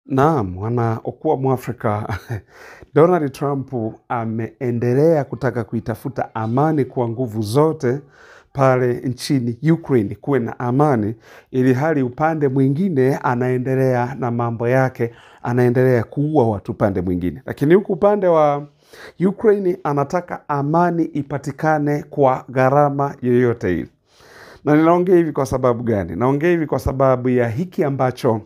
Naam, wanaokuwa Mwafrika Donald Trump ameendelea kutaka kuitafuta amani kwa nguvu zote pale nchini Ukraine, kuwe na amani, ili hali upande mwingine anaendelea na mambo yake, anaendelea kuua watu upande mwingine. Lakini huku upande wa Ukraine anataka amani ipatikane kwa gharama yoyote ile. Na ninaongea hivi kwa sababu gani? Naongea hivi kwa sababu ya hiki ambacho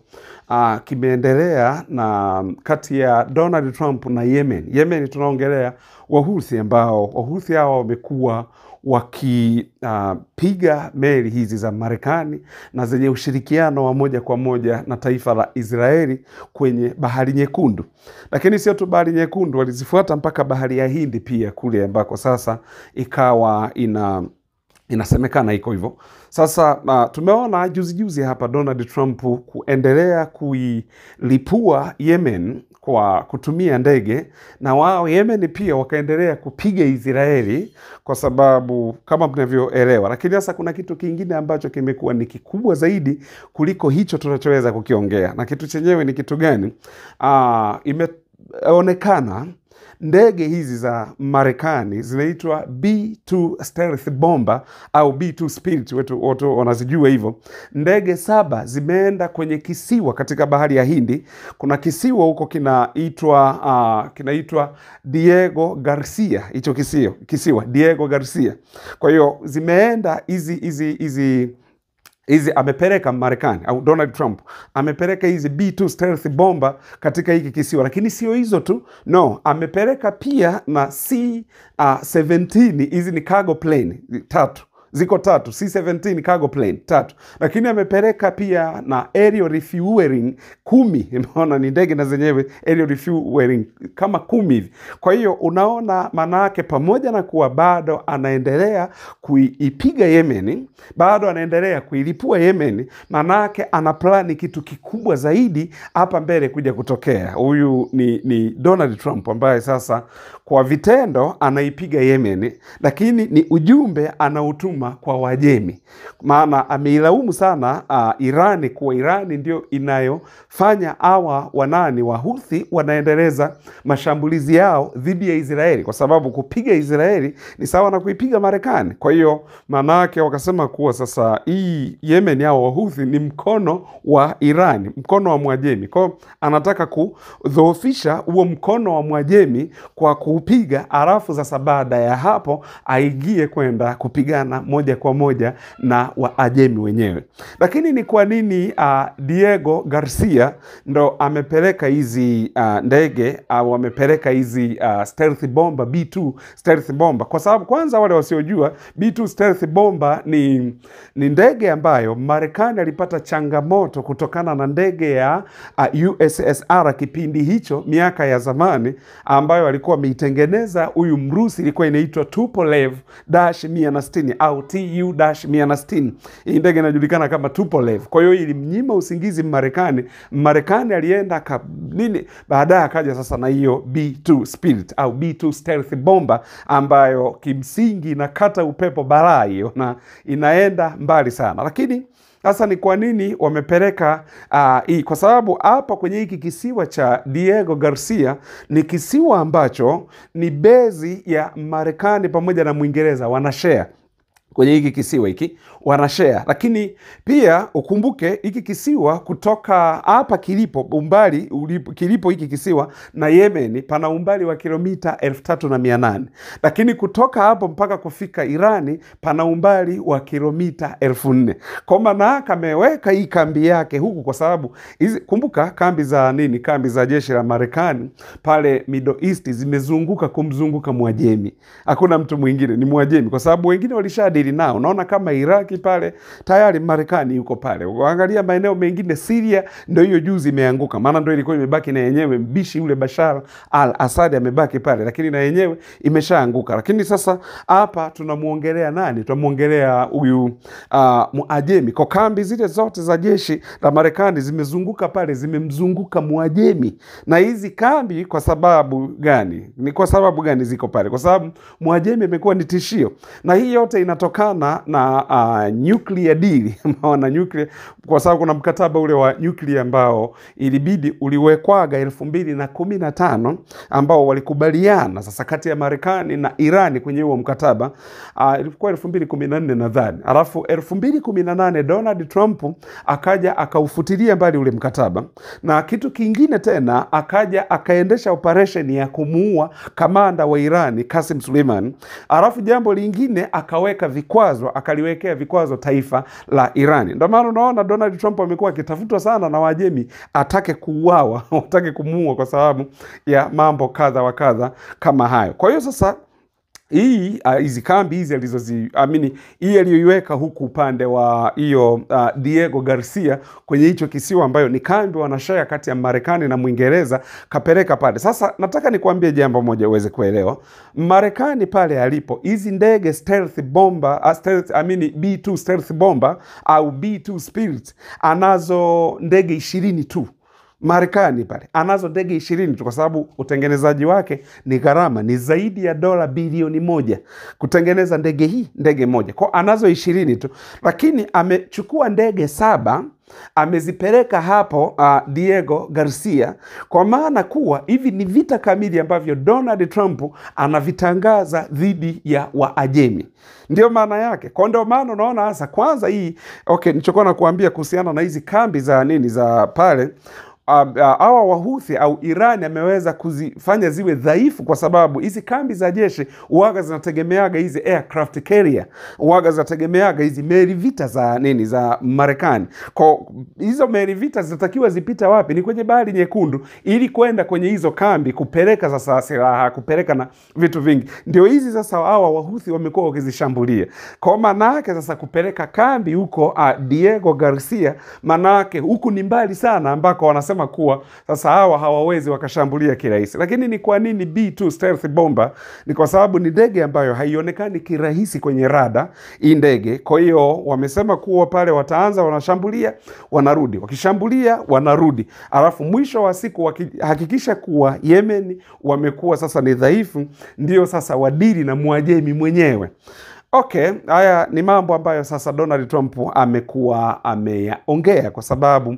kimeendelea na kati ya Donald Trump na Yemen. Yemen tunaongelea Wahuthi, ambao Wahuthi hao wamekuwa wakipiga meli hizi za Marekani na zenye ushirikiano wa moja kwa moja na taifa la Israeli kwenye Bahari Nyekundu. Lakini sio tu Bahari Nyekundu, walizifuata mpaka Bahari ya Hindi pia, kule ambako sasa ikawa inasemekana iko hivyo. Sasa tumeona juzi hapa Donald Trump kuendelea kuilipua Yemen kwa kutumia ndege, na wao Yemen pia wakaendelea kupiga Israeli, kwa sababu kama mnavyoelewa. Lakini sasa kuna kitu kingine ambacho kimekuwa ni kikubwa zaidi kuliko hicho tunachoweza kukiongea. Na kitu chenyewe ni kitu gani? Imeonekana ndege hizi za Marekani zinaitwa B2 stealth bomber au B2 Spirit, watu wanazijua hivyo. Ndege 7 zimeenda kwenye kisiwa katika Bahari ya Hindi. Kuna kisiwa huko kinaitwa Diego Garcia, hicho kisiwa Diego Garcia. Kwa hiyo zimeenda hizi amepeleka Marekani, au Donald Trump amepeleka hizi B2 stealth bomber katika hiki kisiwa. Lakini sio hizo tu, no, amepeleka pia na C-17. Hizi ni cargo plane ziko tatu, C-17 cargo plane 3. Lakini amepeleka pia na aerial refueling 10. Umeona, ni ndege na zenyewe aerial refueling kama 10 hivi. Kwa hiyo unaona, manake pamoja na kuwa bado anaendelea kuipiga Yemen, bado anaendelea kuilipua Yemen, manake ana plani kitu kikubwa zaidi hapa mbele kuja kutokea. Huyu ni Donald Trump ambaye sasa kwa vitendo anaipiga Yemen, lakini ni ujumbe anautuma kwa Wajemi. Maana ameilaumu sana Irani, kuwa Irani ndio inayofanya hawa Wahuthi wanaendeleza mashambulizi yao dhidi ya Israeli, kwa sababu kupiga Israeli ni sawa na kuipiga Marekani. Kwa hiyo manake wakasema kuwa sasa hii Yemen yao Wahuthi ni mkono wa Irani, mkono wa Mwajemi. Kwa hiyo anataka kudhoofisha huo mkono wa Mwajemi kwa kuupiga, alafu sasa baada ya hapo aigie kwenda kupigana moja kwa moja na Waajemi wenyewe. Lakini ni kwa nini Diego Garcia ndo amepeleka hizi ndege au amepeleka hizi stealth bomber, B2 stealth bomber? Kwa sababu kwanza, wale wasiojua, B2 stealth bomber ni ndege ambayo Marekani alipata changamoto kutokana na ndege ya USSR kipindi hicho, miaka ya zamani, ambayo alikuwa ameitengeneza huyu Mrusi. Ilikuwa inaitwa Tupolev-160 au Tu-160. Hii ndege inajulikana kama Tupolev. Kwa hiyo ilimnyima usingizi Marekani alienda baadaye akaja sasa na hiyo B2 Spirit au B2 stealth bomber, ambayo kimsingi inakata upepo balaa hiyo na inaenda mbali sana. Lakini sasa ni kwa nini wamepeleka hii? Kwa sababu hapa kwenye hiki kisiwa cha Diego Garcia ni kisiwa ambacho ni bezi ya Marekani pamoja na Mwingereza, wanashare kwenye hiki kisiwa hiki, wanashare. Lakini pia ukumbuke hiki kisiwa kutoka hapa kilipo hiki kisiwa na Yemen pana umbali wa kilomita 3,800. Lakini kutoka hapo mpaka kufika Irani pana umbali wa kilomita 4,000. Kwa maana ameweka hii kambi yake huku, kwa sababu kumbuka kambi za jeshi la Marekani pale Middle East kumzunguka Mwajemi. Hakuna mtu mwingine, ni Mwajemi, kwa sababu wengine walishadili nao. Unaona kama Iraki pale tayari Marekani yuko pale. Uangalia maeneo mengine, Syria ndio hiyo juzi imeanguka, maana ndio ilikuwa imebaki na yenyewe, mbishi ule Bashar al-Assad amebaki pale, lakini na yenyewe imeshaanguka. Lakini sasa hapa tunamuongelea nani? Tunamuongelea huyu Mwajemi. Kwa kambi zile zote za jeshi la Marekani zimezunguka pale, zimemzunguka Mwajemi. Na hizi kambi kwa sababu gani? Ni kwa sababu gani ziko pale? Kwa sababu Mwajemi amekuwa ni tishio. Na hii yote inatoka kutokana na nuclear deal na nuclear, kwa sababu kuna mkataba ule wa nuclear ambao ilibidi uliwekwaga 2015 ambao walikubaliana sasa kati ya Marekani na Irani kwenye huo mkataba. Ilikuwa 2014 nadhani. Alafu 2018 Donald Trump akaja akaufutilia mbali ule mkataba, na kitu kingine tena akaja akaendesha operation ya kumuua kamanda wa Irani Qasem Soleimani. Alafu jambo lingine akaweka vikwazo, akaliwekea vikwazo taifa la Irani. Ndio maana unaona Donald Trump amekuwa akitafutwa sana na Wajemi atake kuuawa, atake kumuua kwa sababu ya mambo kadha wa kadha kama hayo. Kwa hiyo sasa hizi kambi hizi hii aliyoiweka huku upande wa hiyo Diego Garcia kwenye hicho kisiwa ambayo ni kambi wanashare kati ya Marekani na Mwingereza, kapeleka pale. Sasa nataka nikuambie jambo moja uweze kuelewa. Marekani pale alipo, hizi ndege stealth bomber, B2 stealth bomber au B2 Spirit, anazo ndege 20 tu. Marekani pale anazo ndege 20 tu, kwa sababu utengenezaji wake ni gharama, ni zaidi ya dola bilioni 1 kutengeneza ndege moja. Kwa anazo 20 tu, lakini amechukua ndege 7 amezipeleka hapo Diego Garcia, kwa maana kuwa hivi ni vita kamili ambavyo Donald Trump anavitangaza dhidi ya Waajemi. Ndio maana yake. Kwa ndio maana unaona hasa kwanza nilichokuwa nakuambia kuhusiana na hizi kambi za pale, hawa Wahuthi au Irani ameweza kuzifanya ziwe dhaifu, kwa sababu hizi kambi za jeshi uwaga zinategemeaga hizi aircraft carrier, uwaga zinategemeaga hizi meli vita za Marekani. Kwa hizo meli vita zinatakiwa zipita wapi? Ni kwenye Bahari Nyekundu, ili kwenda kwenye hizo kambi kupeleka sasa silaha, kupeleka na vitu vingi. Ndio hizi sasa hawa Wahuthi wamekuwa wakizishambulia. Kwa maana yake sasa kupeleka kambi huko Diego Garcia, maana yake huku ni mbali sana ambako wanasema kuwa sasa hawa hawawezi wakashambulia kirahisi. Lakini ni kwa nini B2 stealth bomber? Ni kwa sababu ni ndege ambayo haionekani kirahisi kwenye rada hii ndege. Kwa hiyo wamesema kuwa pale wataanza wanashambulia, wanarudi, wakishambulia wanarudi, alafu mwisho wa siku wakihakikisha kuwa Yemen wamekuwa sasa ni dhaifu, ndio sasa wadili na Mwajemi mwenyewe. Haya ni mambo ambayo sasa Donald Trump amekuwa ameyaongea, kwa sababu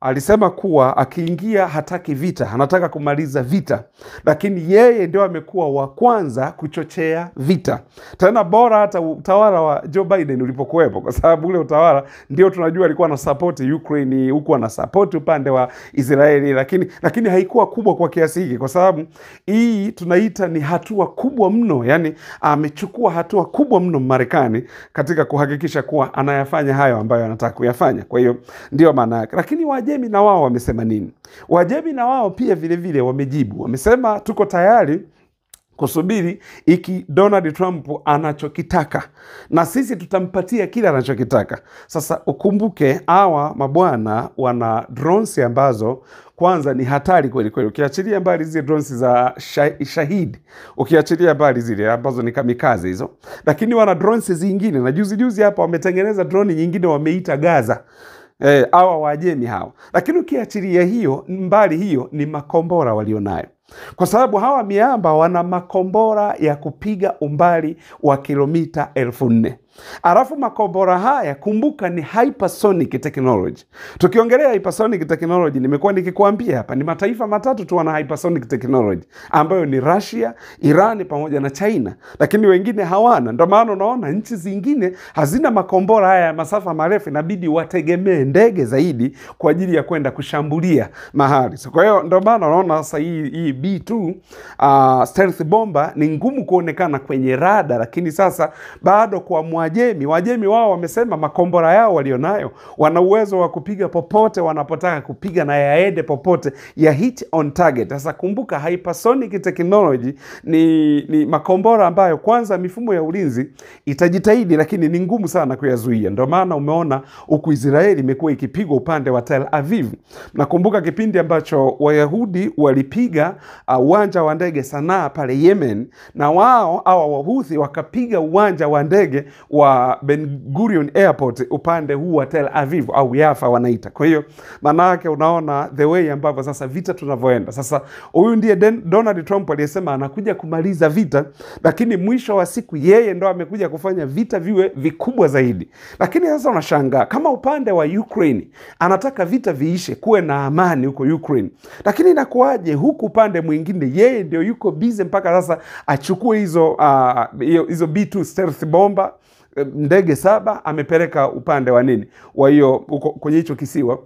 alisema kuwa akiingia hataki vita, anataka kumaliza vita, lakini yeye ndio amekuwa wa kwanza kuchochea vita. Tena bora hata utawala wa Joe Biden ulipokuwepo, kwa sababu ule utawala ndio tunajua alikuwa na support Ukraine, huko na support upande wa Israeli, lakini haikuwa kubwa kwa kiasi hiki, kwa sababu hii tunaita ni hatua kubwa mno. Yani amechukua hatua kubwa mno Marekani katika kuhakikisha kuwa anayafanya hayo ambayo anataka kuyafanya. Kwa hiyo ndio maana yake. Lakini Wajemi na wao wamesema nini? Wajemi na wao pia vile vile wamejibu. Wamesema tuko tayari kusubiri iki Donald Trump anachokitaka, na sisi tutampatia kile anachokitaka. Sasa ukumbuke hawa mabwana wana drones ambazo kwanza ni hatari kweli kweli. Ukiachilia mbali zile drones za Shahid, ukiachilia mbali zile ambazo ni kamikaze hizo, lakini wana drones zingine, na juzi hapa wametengeneza drone nyingine wameita Gaza. Hawa Wajemi hawa. Lakini ukiachilia hiyo mbali, hiyo ni makombora walionayo, kwa sababu hawa miamba wana makombora ya kupiga umbali wa kilomita 4,000. Alafu makombora haya kumbuka ni hypersonic technology. Tukiongelea hypersonic technology, nimekuwa nikikuambia hapa ni mataifa matatu tu wana hypersonic technology, ambayo ni Russia, Iran pamoja na China, lakini wengine hawana. Ndio maana unaona nchi zingine hazina makombora haya ya masafa marefu, inabidi wategemee ndege zaidi kwa ajili ya kwenda kushambulia mahali. So, kwa hiyo ndio maana unaona sasa hii B2 stealth bomber ni ngumu kuonekana kwenye rada, lakini sasa bado kwa Wajemi wao wamesema makombora yao walionayo wana uwezo wa kupiga popote wanapotaka kupiga, na yaende popote, ya hit on target. Sasa kumbuka hypersonic technology ni makombora ambayo kwanza mifumo ya ulinzi itajitahidi, lakini ni ngumu sana kuyazuia. Ndio maana umeona huku Israeli imekuwa ikipigwa upande wa Tel Aviv. Nakumbuka kipindi ambacho Wayahudi walipiga uwanja wa ndege Sanaa pale Yemen, na wao hawa Wahuthi wakapiga uwanja wa ndege wa Ben Gurion Airport upande huu wa Tel Aviv au Yafa wanaita. Kwa hiyo maana yake unaona the way ambavyo sasa vita tunavyoenda. Sasa huyu ndiye Donald Trump aliyesema anakuja kumaliza vita, lakini mwisho wa siku yeye ndo amekuja kufanya vita viwe vikubwa zaidi. Lakini sasa unashangaa kama upande wa Ukraine anataka vita viishe, kuwe na amani huko Ukraine, lakini inakuwaje huku upande mwingine yeye ndio yuko busy mpaka sasa achukue hizo B2 stealth bomba, ndege 7 amepeleka upande wa nini wa hiyo kwenye hicho kisiwa.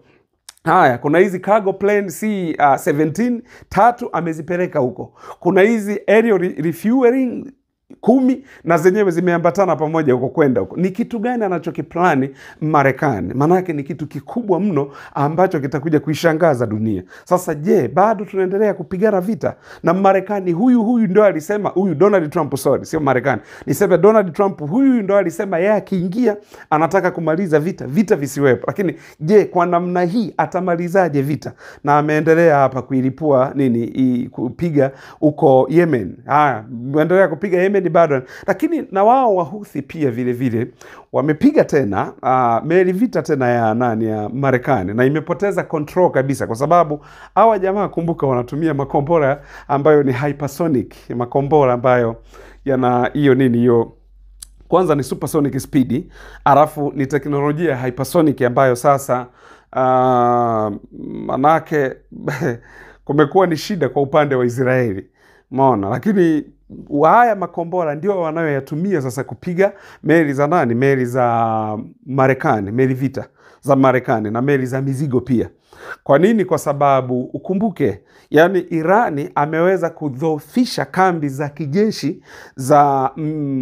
Haya, kuna hizi cargo plane C-17 3 amezipeleka huko. Kuna hizi aerial refueling 10 na zenyewe zimeambatana pamoja huko kwenda huko. Ni kitu gani anachokiplani Marekani? Manake ni kitu kikubwa mno ambacho kitakuja kuishangaza dunia. Sasa je, bado tunaendelea kupigana vita na Marekani? Huyu ndio alisema, huyu Donald Trump, sorry, sio Marekani. Niseme Donald Trump huyu ndio alisema yeye akiingia anataka kumaliza vita visiwepo. Lakini je, kwa namna hii atamalizaje vita? Na ameendelea hapa kuilipua kupiga huko Yemen. Haya, ameendelea kupiga Yemen bado. Lakini na wao Wahuthi pia vile vile wamepiga tena meli vita tena ya Marekani, na imepoteza control kabisa, kwa sababu hawa jamaa kumbuka wanatumia makombora ambayo ni hypersonic, makombora ambayo yana hiyo kwanza ni supersonic speed, alafu ni teknolojia ya hypersonic ambayo sasa manake kumekuwa ni shida kwa upande wa Israeli. Umeona? Lakini haya makombora ndio wanayoyatumia sasa kupiga meli za meli za Marekani, meli vita za Marekani na meli za mizigo pia. Kwa nini? Kwa sababu ukumbuke, yani Irani ameweza kudhoofisha kambi za kijeshi za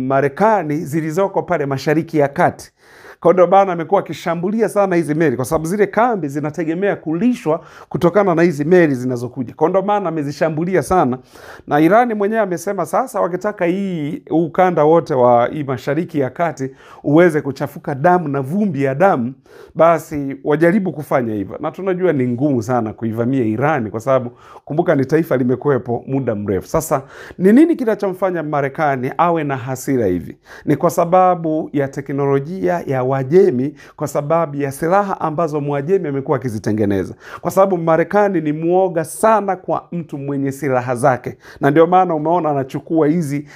Marekani zilizoko pale Mashariki ya Kati. Kwa ndo bana amekuwa akishambulia sana hizi meli, kwa sababu zile kambi zinategemea kulishwa kutokana na hizi meli zinazokuja. Kwa ndo maana amezishambulia sana, na Irani mwenyewe amesema sasa wakitaka hii ukanda wote wa hii Mashariki ya Kati uweze kuchafuka damu na vumbi ya damu, basi wajaribu kufanya hivyo. Na tunajua ni ngumu sana kuivamia Irani, kwa sababu kumbuka ni taifa limekuwepo muda mrefu. Sasa ni nini kinachomfanya Marekani awe na hasira hivi? Ni kwa sababu ya teknolojia ya Wajemi, kwa sababu ya silaha ambazo Mwajemi amekuwa akizitengeneza. Kwa sababu Marekani ni muoga sana kwa mtu mwenye silaha zake, na ndio maana umeona anachukua hizi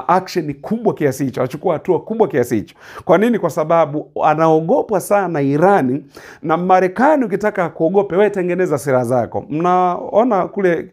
action kubwa kiasi hicho, anachukua hatua kubwa kiasi hicho. Kwa nini? Kwa sababu anaogopwa sana Irani, na Marekani ukitaka kuogope wewe tengeneza silaha zako. Mnaona kule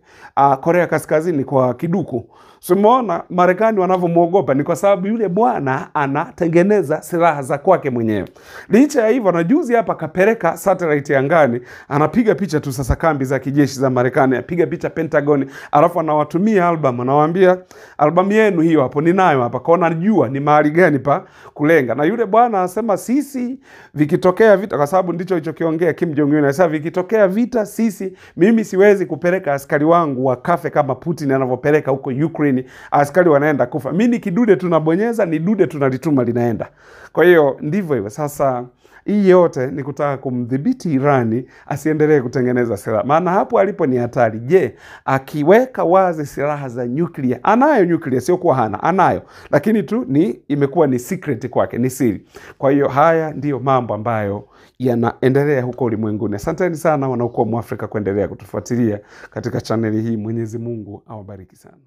Korea Kaskazini kwa kiduku, simuona Marekani wanavyomuogopa, ni kwa sababu yule bwana anatengeneza silaha za kwake mwenyewe. Licha ya hivyo, na juzi hapa kapeleka satellite angani, anapiga picha tu sasa kambi za kijeshi za Marekani, apiga picha Pentagon, alafu anawatumia album, anawaambia album yenu hiyo hapo ninayo hapa, kwa najua ni mahali gani pa kulenga. Na yule bwana anasema sisi vikitokea vita, kwa sababu ndicho alichokiongea Kim Jong Un, anasema vikitokea vita mimi siwezi kupeleka askari wangu wakafe kama Putin anavyopeleka huko Ukraine, askari wanaenda kufa. Mimi ni kidude tunabonyeza, ni dude tunalituma linaenda. Kwa hiyo ndivyo hivyo. Sasa hii yote ni kutaka kumdhibiti Irani asiendelee kutengeneza silaha. Maana hapo alipo ni hatari. Je, akiweka wazi silaha za nyuklia, anayo nyuklia, sio kuwa hana, anayo, lakini tu imekuwa ni secret kwake, ni siri. Kwa hiyo haya ndiyo mambo ambayo yanaendelea huko ulimwenguni. Asanteni sana wanaokuwa Mwafrika kuendelea kutufuatilia katika chaneli hii. Mwenyezi Mungu awabariki sana.